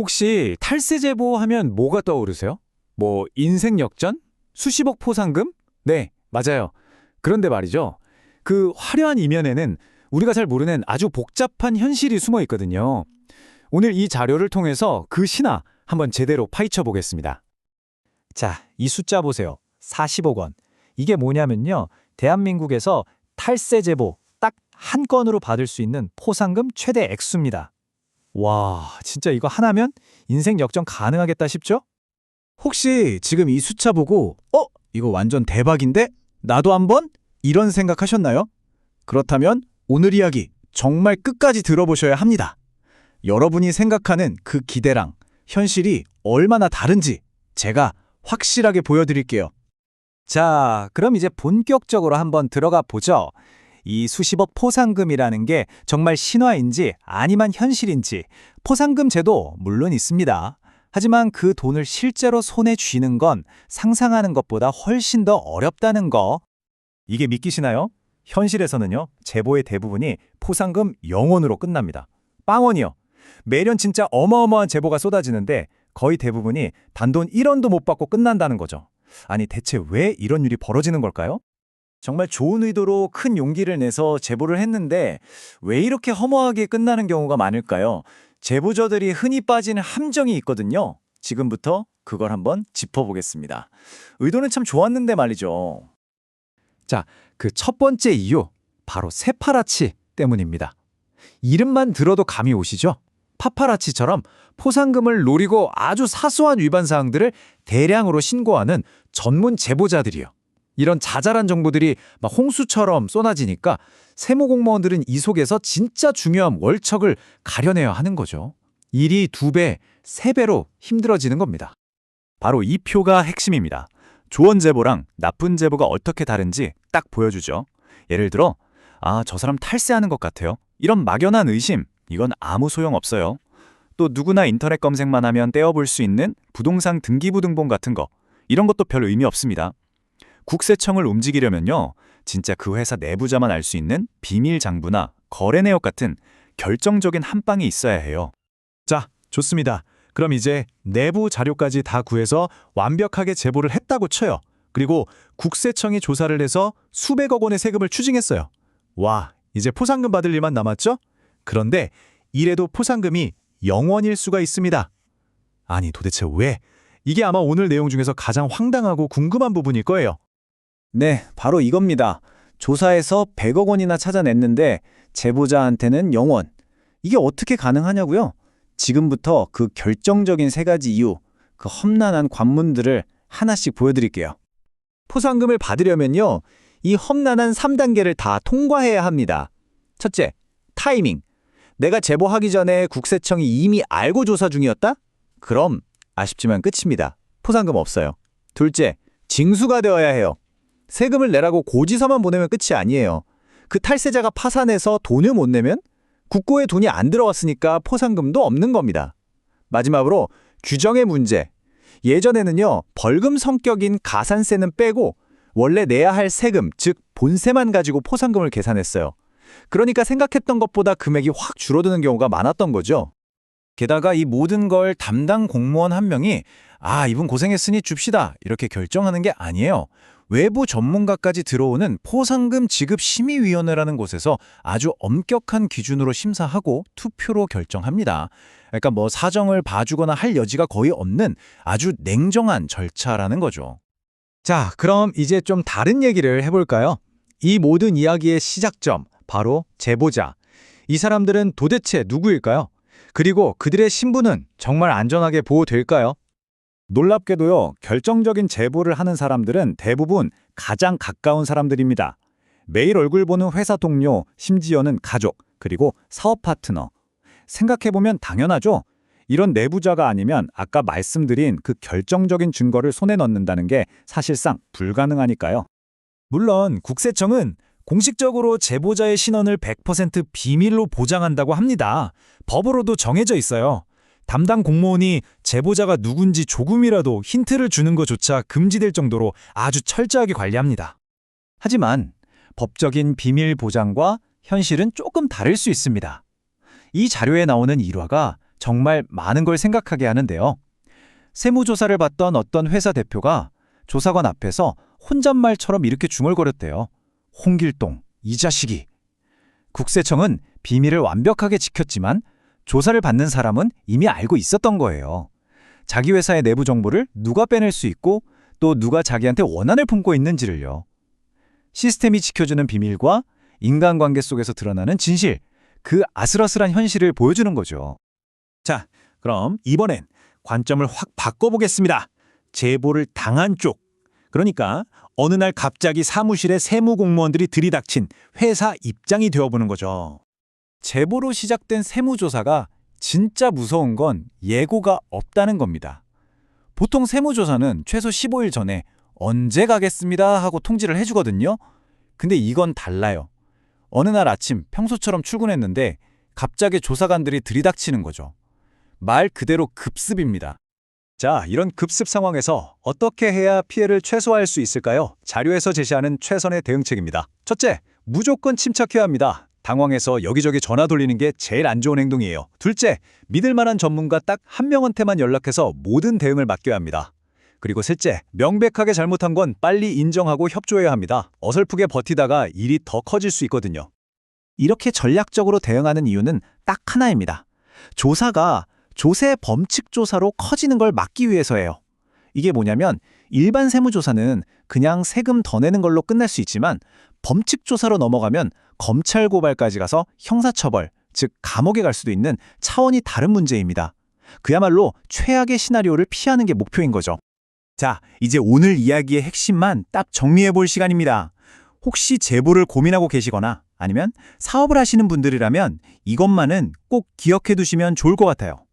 혹시 탈세 제보 하면 뭐가 떠오르세요? 뭐 인생 역전? 수십억 포상금? 네, 맞아요. 그런데 말이죠. 그 화려한 이면에는 우리가 잘 모르는 아주 복잡한 현실이 숨어 있거든요. 오늘 이 자료를 통해서 그 신화 한번 제대로 파헤쳐 보겠습니다. 자, 이 숫자 보세요. 40억 원. 이게 뭐냐면요. 대한민국에서 탈세 제보 딱 한 건으로 받을 수 있는 포상금 최대 액수입니다. 와, 진짜 이거 하나면 인생 역전 가능하겠다 싶죠? 혹시 지금 이 숫자 보고 이거 완전 대박인데? 나도 한번? 이런 생각하셨나요? 그렇다면 오늘 이야기 정말 끝까지 들어보셔야 합니다. 여러분이 생각하는 그 기대랑 현실이 얼마나 다른지 제가 확실하게 보여드릴게요. 자, 그럼 이제 본격적으로 한번 들어가 보죠. 이 수십억 포상금이라는 게 정말 신화인지 아니면 현실인지 포상금 제도 물론 있습니다. 하지만 그 돈을 실제로 손에 쥐는 건 상상하는 것보다 훨씬 더 어렵다는 거. 이게 믿기시나요? 현실에서는요, 제보의 대부분이 포상금 0원으로 끝납니다. 빵원이요. 매년 진짜 어마어마한 제보가 쏟아지는데 거의 대부분이 단돈 1원도 못 받고 끝난다는 거죠. 아니, 대체 왜 이런 일이 벌어지는 걸까요? 정말 좋은 의도로 큰 용기를 내서 제보를 했는데 왜 이렇게 허무하게 끝나는 경우가 많을까요? 제보자들이 흔히 빠지는 함정이 있거든요. 지금부터 그걸 한번 짚어보겠습니다. 의도는 참 좋았는데 말이죠. 자, 그 첫 번째 이유, 바로 세파라치 때문입니다. 이름만 들어도 감이 오시죠? 파파라치처럼 포상금을 노리고 아주 사소한 위반 사항들을 대량으로 신고하는 전문 제보자들이요. 이런 자잘한 정보들이 막 홍수처럼 쏟아지니까 세무공무원들은 이 속에서 진짜 중요한 월척을 가려내야 하는 거죠. 일이 2배, 3배로 힘들어지는 겁니다. 바로 이 표가 핵심입니다. 좋은 제보랑 나쁜 제보가 어떻게 다른지 딱 보여주죠. 예를 들어, 저 사람 탈세하는 것 같아요. 이런 막연한 의심, 이건 아무 소용없어요. 또 누구나 인터넷 검색만 하면 떼어볼 수 있는 부동산 등기부등본 같은 거, 이런 것도 별 의미 없습니다. 국세청을 움직이려면요, 진짜 그 회사 내부자만 알 수 있는 비밀 장부나 거래 내역 같은 결정적인 한 방이 있어야 해요. 자, 좋습니다. 그럼 이제 내부 자료까지 다 구해서 완벽하게 제보를 했다고 쳐요. 그리고 국세청이 조사를 해서 수백억 원의 세금을 추징했어요. 와, 이제 포상금 받을 일만 남았죠? 그런데 이래도 포상금이 0원일 수가 있습니다. 아니, 도대체 왜? 이게 아마 오늘 내용 중에서 가장 황당하고 궁금한 부분일 거예요. 네, 바로 이겁니다. 조사해서 100억 원이나 찾아냈는데 제보자한테는 0원. 이게 어떻게 가능하냐고요? 지금부터 그 결정적인 3가지 이유, 그 험난한 관문들을 하나씩 보여드릴게요. 포상금을 받으려면요, 이 험난한 3단계를 다 통과해야 합니다. 첫째, 타이밍. 내가 제보하기 전에 국세청이 이미 알고 조사 중이었다? 그럼 아쉽지만 끝입니다. 포상금 없어요. 둘째, 징수가 되어야 해요. 세금을 내라고 고지서만 보내면 끝이 아니에요. 그 탈세자가 파산해서 돈을 못 내면 국고에 돈이 안 들어왔으니까 포상금도 없는 겁니다. 마지막으로 규정의 문제. 예전에는요, 벌금 성격인 가산세는 빼고 원래 내야 할 세금, 즉 본세만 가지고 포상금을 계산했어요. 그러니까 생각했던 것보다 금액이 확 줄어드는 경우가 많았던 거죠. 게다가 이 모든 걸 담당 공무원 한 명이 이분 고생했으니 줍시다 이렇게 결정하는 게 아니에요. 외부 전문가까지 들어오는 포상금 지급 심의위원회라는 곳에서 아주 엄격한 기준으로 심사하고 투표로 결정합니다. 그러니까 뭐 사정을 봐주거나 할 여지가 거의 없는 아주 냉정한 절차라는 거죠. 자, 그럼 이제 좀 다른 얘기를 해볼까요? 이 모든 이야기의 시작점, 바로 제보자. 이 사람들은 도대체 누구일까요? 그리고 그들의 신분은 정말 안전하게 보호될까요? 놀랍게도요, 결정적인 제보를 하는 사람들은 대부분 가장 가까운 사람들입니다. 매일 얼굴 보는 회사 동료, 심지어는 가족, 그리고 사업 파트너. 생각해보면 당연하죠? 이런 내부자가 아니면 아까 말씀드린 그 결정적인 증거를 손에 넣는다는 게 사실상 불가능하니까요. 물론 국세청은 공식적으로 제보자의 신원을 100% 비밀로 보장한다고 합니다. 법으로도 정해져 있어요. 담당 공무원이 제보자가 누군지 조금이라도 힌트를 주는 것조차 금지될 정도로 아주 철저하게 관리합니다. 하지만 법적인 비밀 보장과 현실은 조금 다를 수 있습니다. 이 자료에 나오는 일화가 정말 많은 걸 생각하게 하는데요. 세무조사를 받던 어떤 회사 대표가 조사관 앞에서 혼잣말처럼 이렇게 중얼거렸대요. 홍길동, 이 자식이. 국세청은 비밀을 완벽하게 지켰지만 조사를 받는 사람은 이미 알고 있었던 거예요. 자기 회사의 내부 정보를 누가 빼낼 수 있고 또 누가 자기한테 원한을 품고 있는지를요. 시스템이 지켜주는 비밀과 인간관계 속에서 드러나는 진실, 그 아슬아슬한 현실을 보여주는 거죠. 자, 그럼 이번엔 관점을 확 바꿔보겠습니다. 제보를 당한 쪽. 그러니까 어느 날 갑자기 사무실에 세무 공무원들이 들이닥친 회사 입장이 되어보는 거죠. 제보로 시작된 세무조사가 진짜 무서운 건 예고가 없다는 겁니다. 보통 세무조사는 최소 15일 전에 언제 가겠습니다 하고 통지를 해주거든요. 근데 이건 달라요. 어느 날 아침 평소처럼 출근했는데 갑자기 조사관들이 들이닥치는 거죠. 말 그대로 급습입니다. 자, 이런 급습 상황에서 어떻게 해야 피해를 최소화할 수 있을까요? 자료에서 제시하는 최선의 대응책입니다. 첫째, 무조건 침착해야 합니다. 당황해서 여기저기 전화 돌리는 게 제일 안 좋은 행동이에요. 둘째, 믿을 만한 전문가 딱 한 명한테만 연락해서 모든 대응을 맡겨야 합니다. 그리고 셋째, 명백하게 잘못한 건 빨리 인정하고 협조해야 합니다. 어설프게 버티다가 일이 더 커질 수 있거든요. 이렇게 전략적으로 대응하는 이유는 딱 하나입니다. 조사가 조세 범칙 조사로 커지는 걸 막기 위해서예요. 이게 뭐냐면 일반 세무조사는 그냥 세금 더 내는 걸로 끝날 수 있지만 범칙 조사로 넘어가면 검찰 고발까지 가서 형사처벌, 즉 감옥에 갈 수도 있는 차원이 다른 문제입니다. 그야말로 최악의 시나리오를 피하는 게 목표인 거죠. 자, 이제 오늘 이야기의 핵심만 딱 정리해 볼 시간입니다. 혹시 제보를 고민하고 계시거나 아니면 사업을 하시는 분들이라면 이것만은 꼭 기억해 두시면 좋을 것 같아요.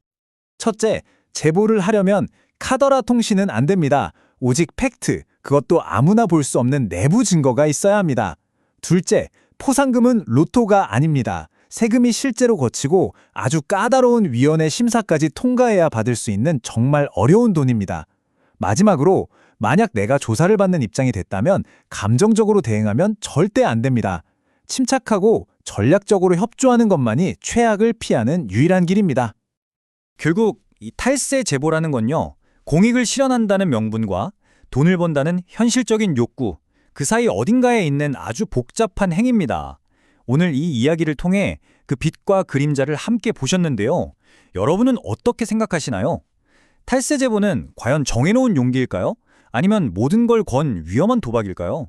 첫째, 제보를 하려면 카더라 통신은 안 됩니다. 오직 팩트, 그것도 아무나 볼 수 없는 내부 증거가 있어야 합니다. 둘째, 포상금은 로또가 아닙니다. 세금이 실제로 거치고 아주 까다로운 위원회 심사까지 통과해야 받을 수 있는 정말 어려운 돈입니다. 마지막으로 만약 내가 조사를 받는 입장이 됐다면 감정적으로 대응하면 절대 안 됩니다. 침착하고 전략적으로 협조하는 것만이 최악을 피하는 유일한 길입니다. 결국 이 탈세 제보라는 건요, 공익을 실현한다는 명분과 돈을 번다는 현실적인 욕구, 그 사이 어딘가에 있는 아주 복잡한 행위입니다. 오늘 이 이야기를 통해 그 빛과 그림자를 함께 보셨는데요. 여러분은 어떻게 생각하시나요? 탈세 제보는 과연 정해놓은 용기일까요? 아니면 모든 걸 건 위험한 도박일까요?